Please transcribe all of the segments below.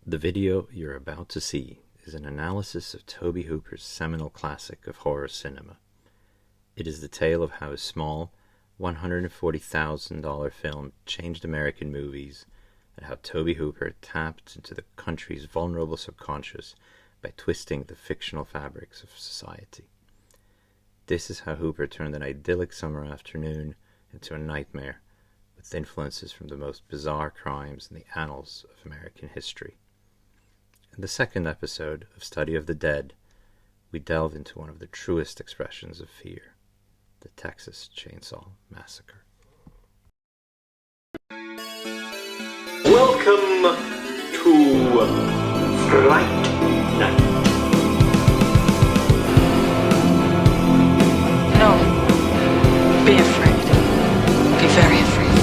The video you're about to see is an analysis of Tobe Hooper's seminal classic of horror cinema. It is the tale of how a small, $140,000 film changed American movies, and how Tobe Hooper tapped into the country's vulnerable subconscious by twisting the fictional fabrics of society. This is how Hooper turned an idyllic summer afternoon into a nightmare, with influences from the most bizarre crimes in the annals of American history. In the second episode of Study of the Dead, we delve into one of the truest expressions of fear, the Texas Chainsaw Massacre. Welcome to Fright Night. No. Be afraid. Be very afraid.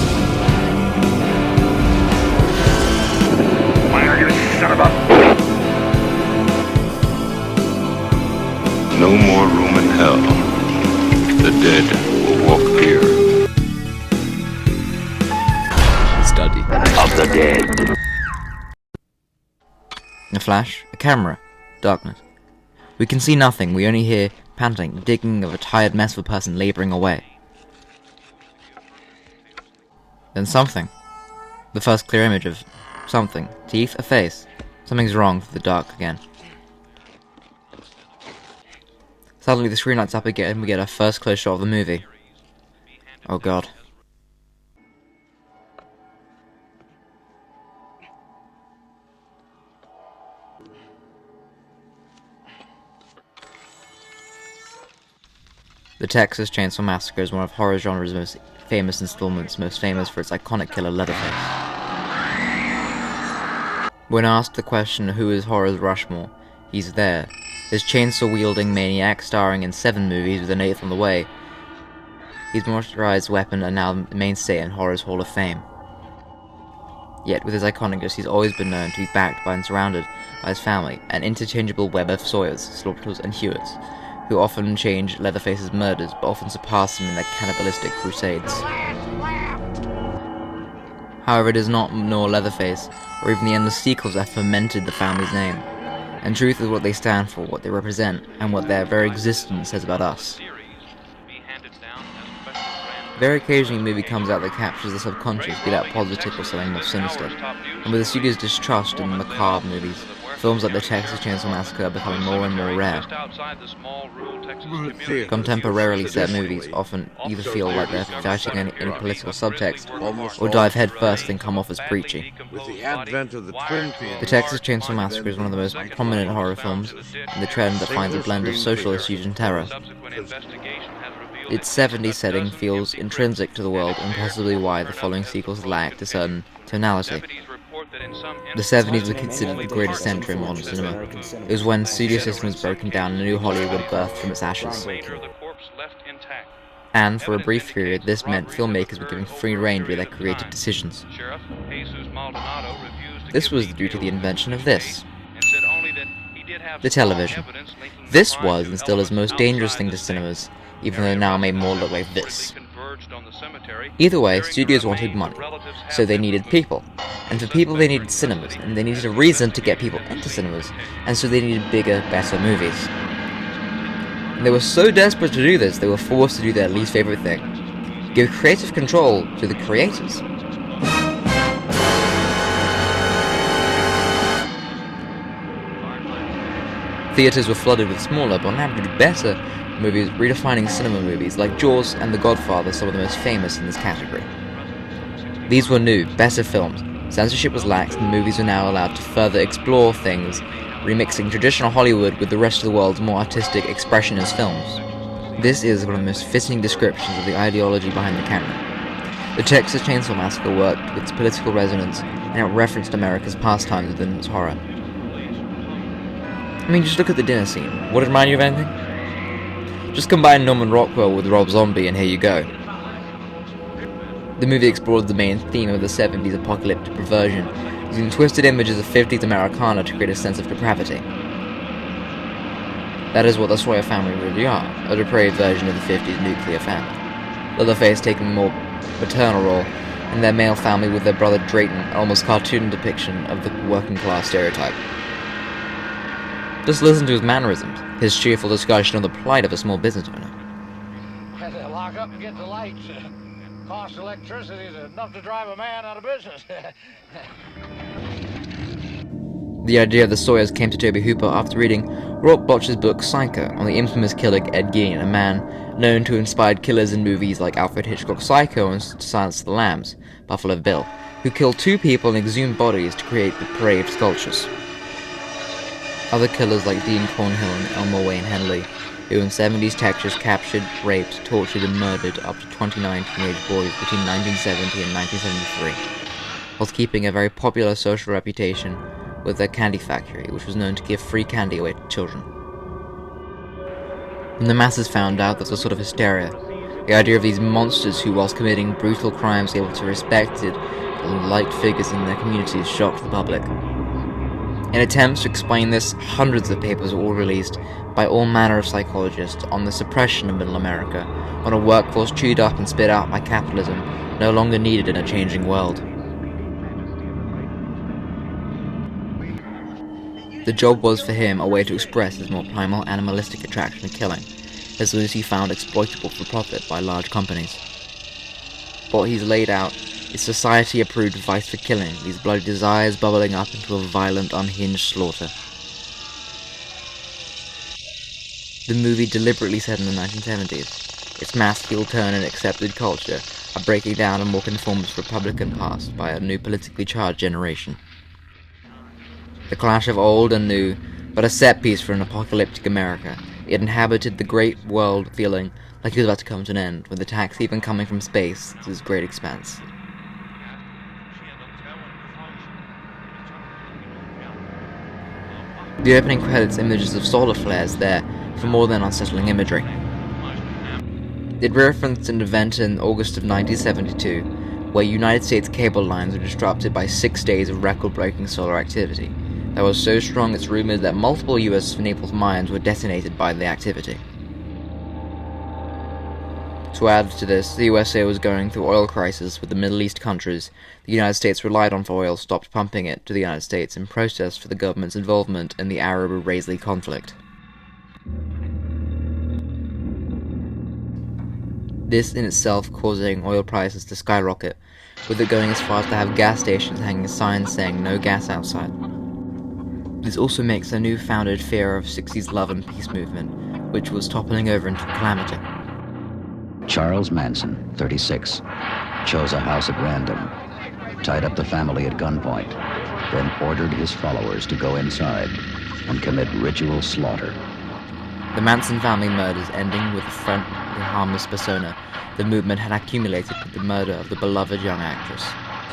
Where you son of a... No more room in hell. The dead will walk here. Study of the dead. A flash, a camera, darkness. We can see nothing, we only hear panting, digging of a tired mess of a person labouring away. Then something. The first clear image of something. Teeth, a face. Something's wrong for the dark again. Suddenly the screen lights up again and we get our first close shot of the movie. Oh god. The Texas Chainsaw Massacre is one of horror genre's most famous installments, most famous for its iconic killer Leatherface. When asked the question who is horror's Rushmore, he's there. This chainsaw-wielding maniac starring in 7 movies with an 8th on the way. His motorized weapon are now the mainstay in horror's Hall of Fame. Yet with his iconicness, he's always been known to be backed by and surrounded by his family, an interchangeable web of Sawyers, Slaughters, and Hewitts, who often change Leatherface's murders, but often surpass him in their cannibalistic crusades. However, it is not nor Leatherface, or even the endless sequels that fermented the family's name. And truth is what they stand for, what they represent, and what their very existence says about us. Very occasionally a movie comes out that captures the subconscious, be that positive or something more sinister. And with the studio's distrust in macabre movies, films like the Texas Chainsaw Massacre are becoming more and more rare. Contemporarily set movies often either feel like they're fighting any political subtext, or dive headfirst and come off as preachy. The Texas Chainsaw Massacre is one of the most prominent horror films in the trend that finds a blend of social issues and terror. Its 70s setting feels intrinsic to the world, and possibly why the following sequels lacked a certain tonality. The 70s were considered the greatest century in modern cinema. It was when studio system was broken down and a new Hollywood birthed from its ashes. And for a brief period, this meant filmmakers were given free rein with their creative decisions. This was due to the invention of this. The television. This was and still is the most dangerous thing to cinemas, even though now made more look like this. Either way, studios wanted money, so they needed people. And for people they needed cinemas, and they needed a reason to get people into cinemas, and so they needed bigger, better movies. And they were so desperate to do this, they were forced to do their least favorite thing: give creative control to the creators. Theaters were flooded with smaller, but on average better, movies redefining cinema movies like Jaws and The Godfather, some of the most famous in this category. These were new, better films. Censorship was lax, and movies were now allowed to further explore things, remixing traditional Hollywood with the rest of the world's more artistic, expressionist films. This is one of the most fitting descriptions of the ideology behind the camera. The Texas Chainsaw Massacre worked with its political resonance, and it referenced America's pastimes within its horror. I mean, just look at the dinner scene. Would it remind you of anything? Just combine Norman Rockwell with Rob Zombie and here you go. The movie explored the main theme of the 70s apocalyptic perversion, using twisted images of 50s Americana to create a sense of depravity. That is what the Sawyer family really are, a depraved version of the 50s nuclear family. Leatherface taking a more maternal role, and their male family with their brother Drayton, an almost cartoon depiction of the working class stereotype. Just listen to his mannerisms, his cheerful discussion of the plight of a small business owner. Had to lock up and get the lights. Cost of electricity is enough to drive a man out of business. The idea of the Sawyers came to Tobe Hooper after reading Robert Bloch's book Psycho on the infamous killer Ed Gein, a man known to have inspired killers in movies like Alfred Hitchcock's Psycho and Silence of the Lambs, Buffalo Bill, who killed 2 people and exhumed bodies to create depraved sculptures. Other killers like Dean Cornhill and Elmer Wayne Henley, who in 70s Texas captured, raped, tortured and murdered up to 29 teenage boys between 1970 and 1973, whilst keeping a very popular social reputation with their candy factory, which was known to give free candy away to children. When the masses found out, there was a sort of hysteria. The idea of these monsters who, whilst committing brutal crimes, were able to be respected and liked figures in their communities shocked the public. In attempts to explain this, hundreds of papers were all released by all manner of psychologists on the suppression of Middle America, on a workforce chewed up and spit out by capitalism, no longer needed in a changing world. The job was for him a way to express his more primal animalistic attraction to killing, as those he found exploitable for profit by large companies. What he's laid out is society-approved vice for killing, these bloody desires bubbling up into a violent, unhinged slaughter. The movie deliberately set in the 1970s. Its mass heel turn and accepted culture are breaking down a more conformist Republican past by a new politically charged generation. The clash of old and new, but a set piece for an apocalyptic America. It inhabited the great world feeling like it was about to come to an end, with attacks even coming from space to this great expanse. The opening credits images of solar flares there for more than unsettling imagery. It referenced an event in August of 1972, where United States cable lines were disrupted by 6 days of record-breaking solar activity that was so strong it's rumored that multiple US Naples mines were detonated by the activity. To add to this, the USA was going through oil crisis with the Middle East countries the United States relied on for oil stopped pumping it to the United States in protest for the government's involvement in the Arab-Israeli conflict. This in itself causing oil prices to skyrocket, with it going as far as to have gas stations hanging signs saying no gas outside. This also makes a new-founded fear of 60s love and peace movement, which was toppling over into calamity. Charles Manson, 36, chose a house at random, tied up the family at gunpoint, then ordered his followers to go inside and commit ritual slaughter. The Manson family murders ending with the friendly, harmless persona the movement had accumulated with the murder of the beloved young actress.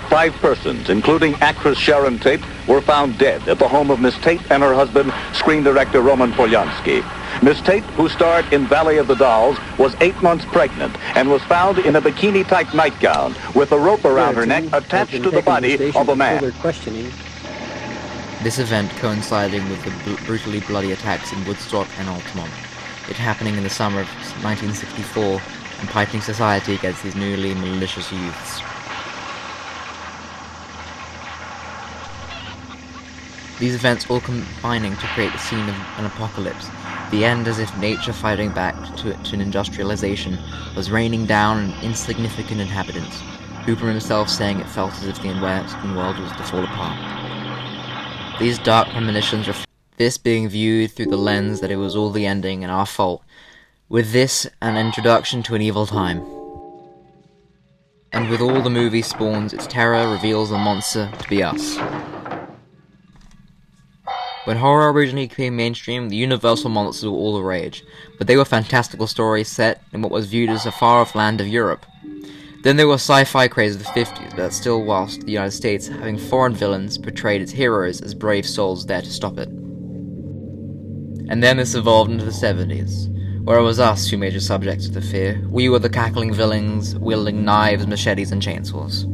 5 persons, including actress Sharon Tate, were found dead at the home of Miss Tate and her husband, screen director Roman Polanski. Miss Tate, who starred in Valley of the Dolls, was 8 months pregnant and was found in a bikini-type nightgown with a rope around her neck attached to the body of a man. This event coinciding with the brutally bloody attacks in Woodstock and Altamont, it happening in the summer of 1964 and piping society against these newly malicious youths. These events all combining to create the scene of an apocalypse, the end as if nature fighting back to an industrialization was raining down on insignificant inhabitants, Hooper himself saying it felt as if the Western world was to fall apart. These dark premonitions reflect this being viewed through the lens that it was all the ending and our fault, with this an introduction to an evil time. And with all the movie spawns, its terror reveals the monster to be us. When horror originally became mainstream, the Universal monsters were all the rage, but they were fantastical stories set in what was viewed as a far-off land of Europe. Then there was sci-fi craze of the 50s, but still whilst the United States, having foreign villains, portrayed its heroes as brave souls there to stop it. And then this evolved into the 70s, where it was us who made the subjects of the fear. We were the cackling villains, wielding knives, machetes, and chainsaws.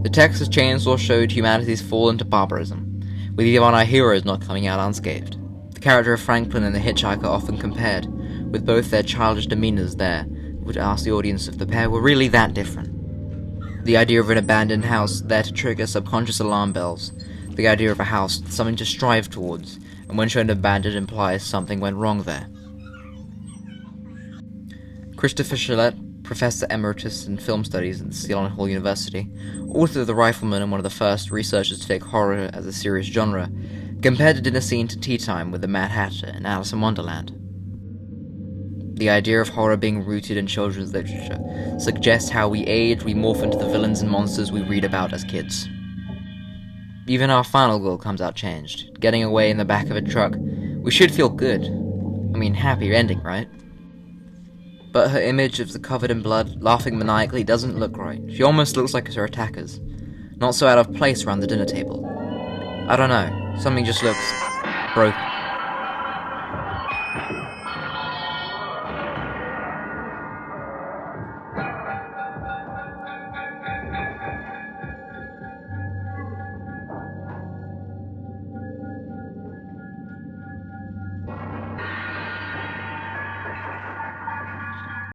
The Texas Chainsaw showed humanity's fall into barbarism, with even our heroes not coming out unscathed. The character of Franklin and the hitchhiker often compared, with both their childish demeanors there, which asked the audience if the pair were really that different. The idea of an abandoned house there to trigger subconscious alarm bells. The idea of a house, something to strive towards, and when shown abandoned implies something went wrong there. Christopher Shillette, Professor Emeritus in Film Studies at Seton Hall University, author of The Rifleman and one of the first researchers to take horror as a serious genre, compared a dinner scene to Tea Time with the Mad Hatter and Alice in Wonderland. The idea of horror being rooted in children's literature suggests how we age, we morph into the villains and monsters we read about as kids. Even our final girl comes out changed, getting away in the back of a truck. We should feel good. I mean, happy ending, right? But her image of the covered in blood, laughing maniacally, doesn't look right. She almost looks like her attackers. Not so out of place around the dinner table. I don't know, something just looks broken.